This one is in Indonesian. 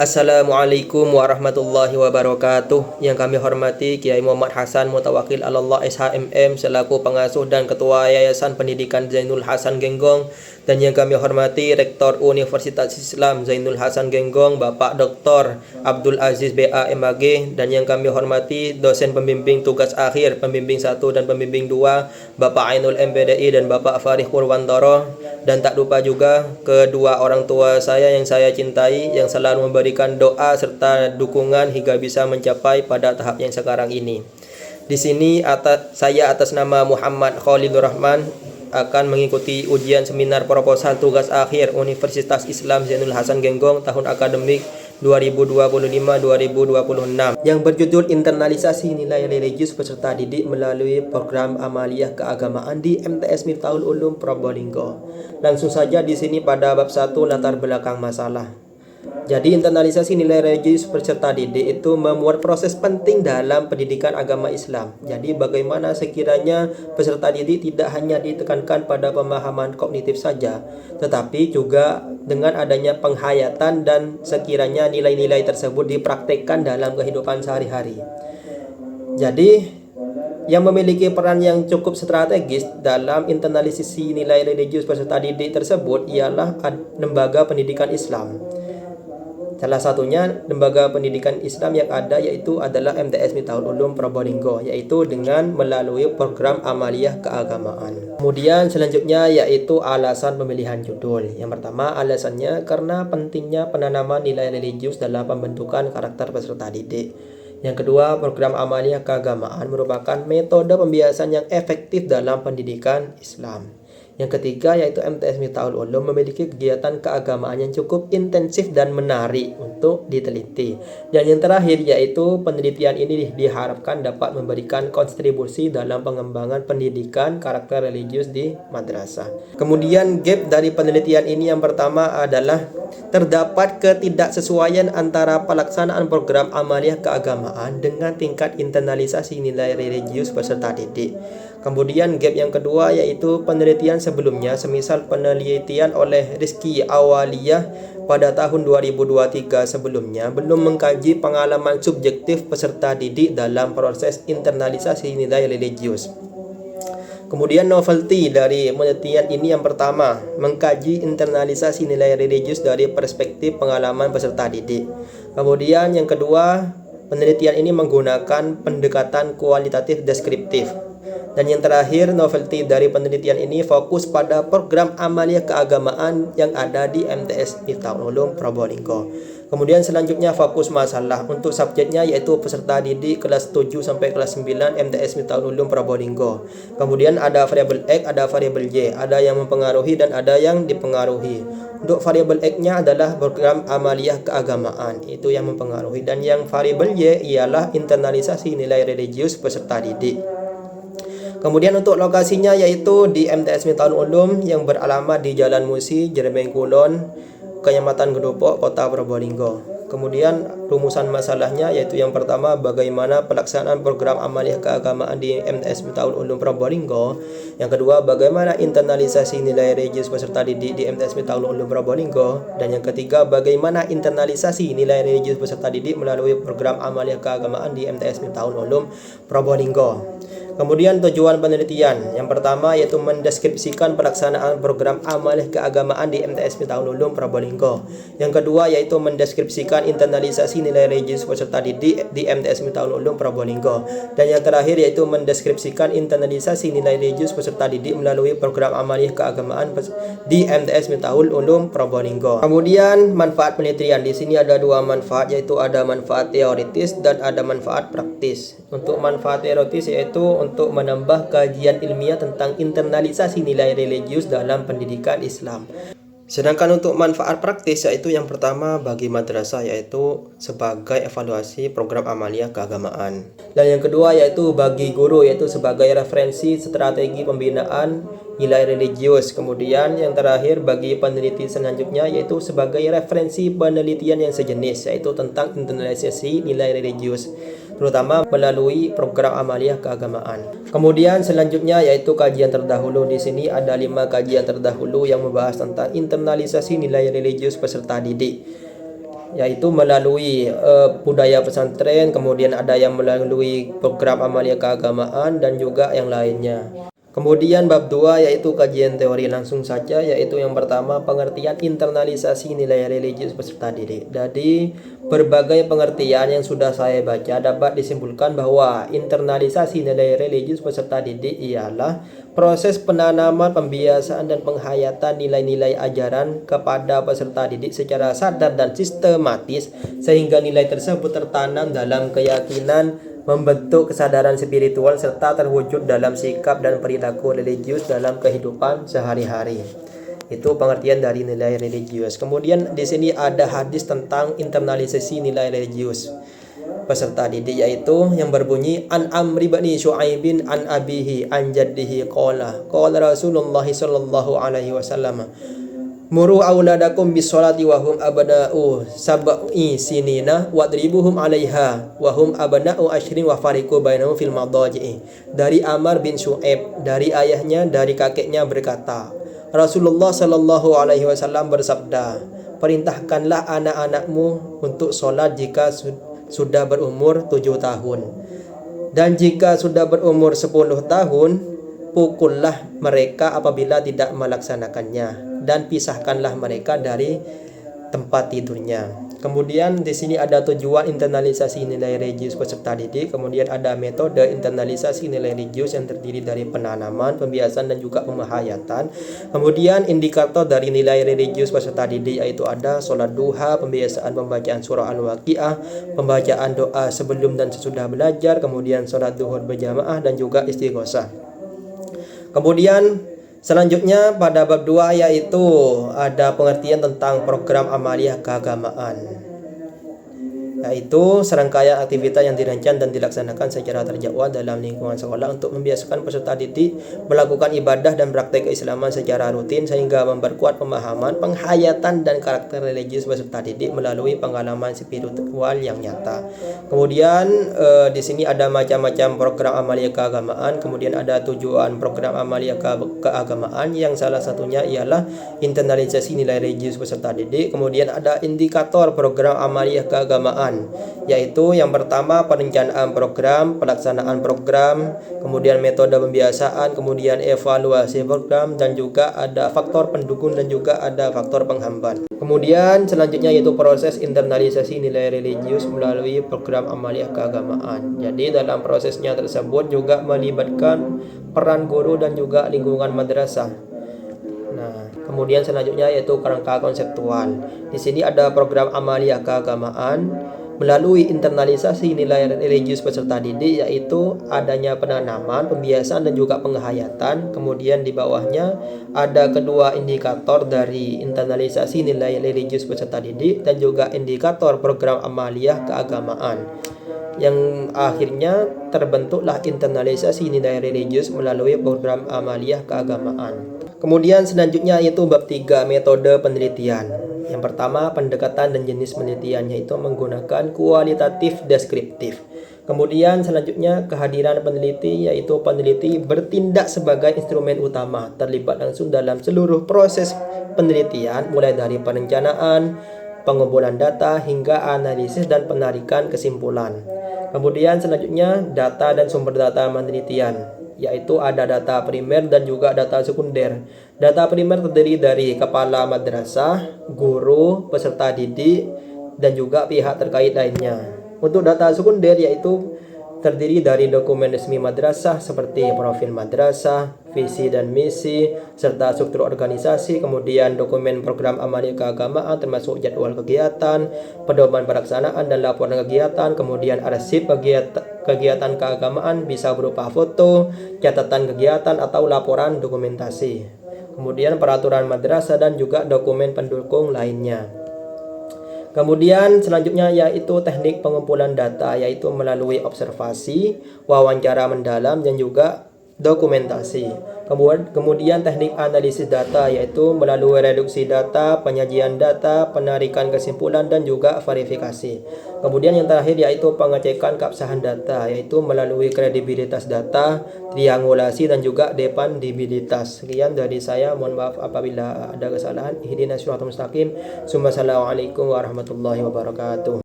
Assalamualaikum warahmatullahi wabarakatuh. Yang kami hormati Kiai Muhammad Hasan Mutawakil Allah SHMM selaku pengasuh dan ketua Yayasan Pendidikan Zainul Hasan Genggong, dan yang kami hormati Rektor Universitas Islam Zainul Hasan Genggong Bapak Dr. Abdul Aziz BA MAG, dan yang kami hormati dosen pembimbing tugas akhir pembimbing 1 dan pembimbing 2 Bapak Ainul MPDI dan Bapak Farih Purwantoro, dan tak lupa juga kedua orang tua saya yang saya cintai yang selalu memberikan doa serta dukungan hingga bisa mencapai pada tahap yang sekarang ini. Di sini saya atas nama Muhammad Khalilur Rahman akan mengikuti ujian seminar proposal tugas akhir Universitas Islam Zainul Hasan Genggong tahun akademik 2025-2026 yang berjudul internalisasi nilai religius peserta didik melalui program amaliyah keagamaan di MTS Miftahul Ulum Probolinggo. Langsung saja di sini pada bab 1 latar belakang masalah. Jadi internalisasi nilai religius peserta didik itu memuat proses penting dalam pendidikan agama Islam. Jadi bagaimana sekiranya peserta didik tidak hanya ditekankan pada pemahaman kognitif saja, tetapi juga dengan adanya penghayatan dan sekiranya nilai-nilai tersebut dipraktekkan dalam kehidupan sehari-hari. Jadi yang memiliki peran yang cukup strategis dalam internalisasi nilai religius peserta didik tersebut ialah lembaga pendidikan Islam. Salah satunya lembaga pendidikan Islam yang ada yaitu adalah MTS Miftahul Ulum Probolinggo, yaitu dengan melalui program amaliyah keagamaan. Kemudian selanjutnya yaitu alasan pemilihan judul. Yang pertama, alasannya karena pentingnya penanaman nilai religius dalam pembentukan karakter peserta didik. Yang kedua, program amaliyah keagamaan merupakan metode pembiasan yang efektif dalam pendidikan Islam. Yang ketiga yaitu MTS Miftahul Ulum memiliki kegiatan keagamaan yang cukup intensif dan menarik untuk diteliti. Dan yang terakhir yaitu penelitian ini diharapkan dapat memberikan kontribusi dalam pengembangan pendidikan karakter religius di madrasah. Kemudian gap dari penelitian ini yang pertama adalah terdapat ketidaksesuaian antara pelaksanaan program amaliyah keagamaan dengan tingkat internalisasi nilai religius peserta didik. Kemudian gap yang kedua yaitu penelitian sebelumnya, semisal penelitian oleh Rizky Awaliyah pada tahun 2023 sebelumnya belum mengkaji pengalaman subjektif peserta didik dalam proses internalisasi nilai religius. Kemudian novelty dari penelitian ini yang pertama, mengkaji internalisasi nilai religius dari perspektif pengalaman peserta didik. Kemudian yang kedua, penelitian ini menggunakan pendekatan kualitatif deskriptif. Dan yang terakhir, novelty dari penelitian ini fokus pada program amaliyah keagamaan yang ada di MTS Miftahul Ulum Probolinggo. Kemudian selanjutnya fokus masalah untuk subjeknya yaitu peserta didik kelas 7 sampai kelas 9 MTS Miftahul Ulum Probolinggo. Kemudian ada variabel X, ada variabel Y, ada yang mempengaruhi dan ada yang dipengaruhi. Untuk variabel X-nya adalah program amaliyah keagamaan, itu yang mempengaruhi, dan yang variabel Y ialah internalisasi nilai religius peserta didik. Kemudian untuk lokasinya yaitu di MTS Miftahul Ulum yang beralamat di Jalan Musi, Jeremeng Kulon, Kecamatan Gedopok, Kota Probolinggo. Kemudian rumusan masalahnya yaitu yang pertama, bagaimana pelaksanaan program amaliyah keagamaan di MTS Miftahul Ulum Probolinggo. Yang kedua, bagaimana internalisasi nilai religius peserta didik di MTS Miftahul Ulum Probolinggo. Dan yang ketiga, bagaimana internalisasi nilai religius peserta didik melalui program amaliyah keagamaan di MTS Miftahul Ulum Probolinggo. Kemudian tujuan penelitian yang pertama yaitu mendeskripsikan pelaksanaan program amaliyah keagamaan di MTS Miftahul Ulum Probolinggo. Yang kedua yaitu mendeskripsikan internalisasi nilai religius peserta didik di MTS Miftahul Ulum Probolinggo. Dan yang terakhir yaitu mendeskripsikan internalisasi nilai religius peserta didik melalui program amaliyah keagamaan di MTS Miftahul Ulum Probolinggo. Kemudian manfaat penelitian, di sini ada dua manfaat, yaitu ada manfaat teoritis dan ada manfaat praktis. Untuk manfaat teoritis yaitu untuk menambah kajian ilmiah tentang internalisasi nilai religius dalam pendidikan Islam. Sedangkan untuk manfaat praktis yaitu yang pertama bagi madrasah yaitu sebagai evaluasi program amaliyah keagamaan. Dan yang kedua yaitu bagi guru yaitu sebagai referensi strategi pembinaan nilai religius. Kemudian yang terakhir bagi peneliti selanjutnya yaitu sebagai referensi penelitian yang sejenis yaitu tentang internalisasi nilai religius, terutama melalui program amaliyah keagamaan. Kemudian selanjutnya yaitu kajian terdahulu. Di sini ada 5 kajian terdahulu yang membahas tentang internalisasi nilai religius peserta didik. yaitu melalui budaya pesantren, kemudian ada yang melalui program amalia keagamaan dan juga yang lainnya. Kemudian bab 2 yaitu kajian teori, langsung saja, yaitu yang pertama pengertian internalisasi nilai religius peserta didik. Jadi berbagai pengertian yang sudah saya baca dapat disimpulkan bahwa internalisasi nilai religius peserta didik ialah proses penanaman, pembiasaan dan penghayatan nilai-nilai ajaran kepada peserta didik secara sadar dan sistematis sehingga nilai tersebut tertanam dalam keyakinan, membentuk kesadaran spiritual serta terwujud dalam sikap dan perilaku religius dalam kehidupan sehari-hari. Itu pengertian dari nilai religius. Kemudian di sini ada hadis tentang internalisasi nilai religius peserta didik, yaitu yang berbunyi an Amri bin Syu'aibin an abihi an jaddihi qala Rasulullah sallallahu alaihi wasallam muru auladakum bisolati wahum abna'u sab'i sinina wadribuhum 'alaiha wahum abna'u ashrin wa fariqu bainahum fil madaji'i. Dari Amr bin Syu'aib, dari ayahnya, dari kakeknya berkata, Rasulullah sallallahu alaihi wasallam bersabda, perintahkanlah anak-anakmu untuk sholat jika sudah berumur 7 tahun, dan jika sudah berumur 10 tahun pukullah mereka apabila tidak melaksanakannya, dan pisahkanlah mereka dari tempat tidurnya. Kemudian di sini ada tujuan internalisasi nilai religius peserta didik. Kemudian ada metode internalisasi nilai religius yang terdiri dari penanaman, pembiasan dan juga penghayatan. Kemudian indikator dari nilai religius peserta didik yaitu ada sholat duha, pembiasaan pembacaan surah Al-Waqiah, pembacaan doa sebelum dan sesudah belajar, kemudian sholat duhur berjamaah dan juga istighosah. Kemudian selanjutnya pada bab 2 yaitu ada pengertian tentang program amaliyah keagamaan, yaitu serangkaian aktivitas yang dirancang dan dilaksanakan secara terjadwal dalam lingkungan sekolah untuk membiasakan peserta didik melakukan ibadah dan praktek keislaman secara rutin sehingga memperkuat pemahaman, penghayatan dan karakter religius peserta didik melalui pengalaman spiritual yang nyata. Kemudian di sini ada macam-macam program amaliyah keagamaan. Kemudian ada tujuan program amaliyah keagamaan yang salah satunya ialah internalisasi nilai religius peserta didik. Kemudian ada indikator program amaliyah keagamaan, yaitu yang pertama perencanaan program, pelaksanaan program, kemudian metode pembiasaan, kemudian evaluasi program, dan juga ada faktor pendukung dan juga ada faktor penghambat. Kemudian selanjutnya yaitu proses internalisasi nilai religius melalui program amaliyah keagamaan. Jadi dalam prosesnya tersebut juga melibatkan peran guru dan juga lingkungan madrasah. Nah, kemudian selanjutnya yaitu kerangka konseptual. Di sini ada program amaliyah keagamaan melalui internalisasi nilai religius peserta didik, yaitu adanya penanaman, pembiasaan dan juga penghayatan. Kemudian di bawahnya ada kedua indikator dari internalisasi nilai religius peserta didik dan juga indikator program amaliyah keagamaan. Yang akhirnya terbentuklah internalisasi nilai religius melalui program amaliyah keagamaan. Kemudian selanjutnya yaitu bab 3 metode penelitian. Yang pertama pendekatan dan jenis penelitiannya itu menggunakan kualitatif deskriptif. Kemudian selanjutnya kehadiran peneliti, yaitu peneliti bertindak sebagai instrumen utama, terlibat langsung dalam seluruh proses penelitian mulai dari perencanaan, pengumpulan data hingga analisis dan penarikan kesimpulan. Kemudian selanjutnya data dan sumber data penelitian, yaitu ada data primer dan juga data sekunder. Data primer terdiri dari kepala madrasah, guru, peserta didik, dan juga pihak terkait lainnya. Untuk data sekunder yaitu terdiri dari dokumen resmi madrasah seperti profil madrasah, visi dan misi, serta struktur organisasi, kemudian dokumen program amaliyah keagamaan termasuk jadwal kegiatan, pedoman pelaksanaan dan laporan kegiatan, kemudian arsip kegiatan keagamaan bisa berupa foto, catatan kegiatan atau laporan dokumentasi. Kemudian peraturan madrasah dan juga dokumen pendukung lainnya. Kemudian selanjutnya yaitu teknik pengumpulan data, yaitu melalui observasi, wawancara mendalam dan juga dokumentasi. Kemudian teknik analisis data yaitu melalui reduksi data, penyajian data, penarikan kesimpulan dan juga verifikasi. Kemudian yang terakhir yaitu pengecekan keabsahan data yaitu melalui kredibilitas data, triangulasi dan juga dependibilitas. Sekian dari saya, mohon maaf apabila ada kesalahan. Ihdinas siratal mustaqim. Assalamualaikum warahmatullahi wabarakatuh.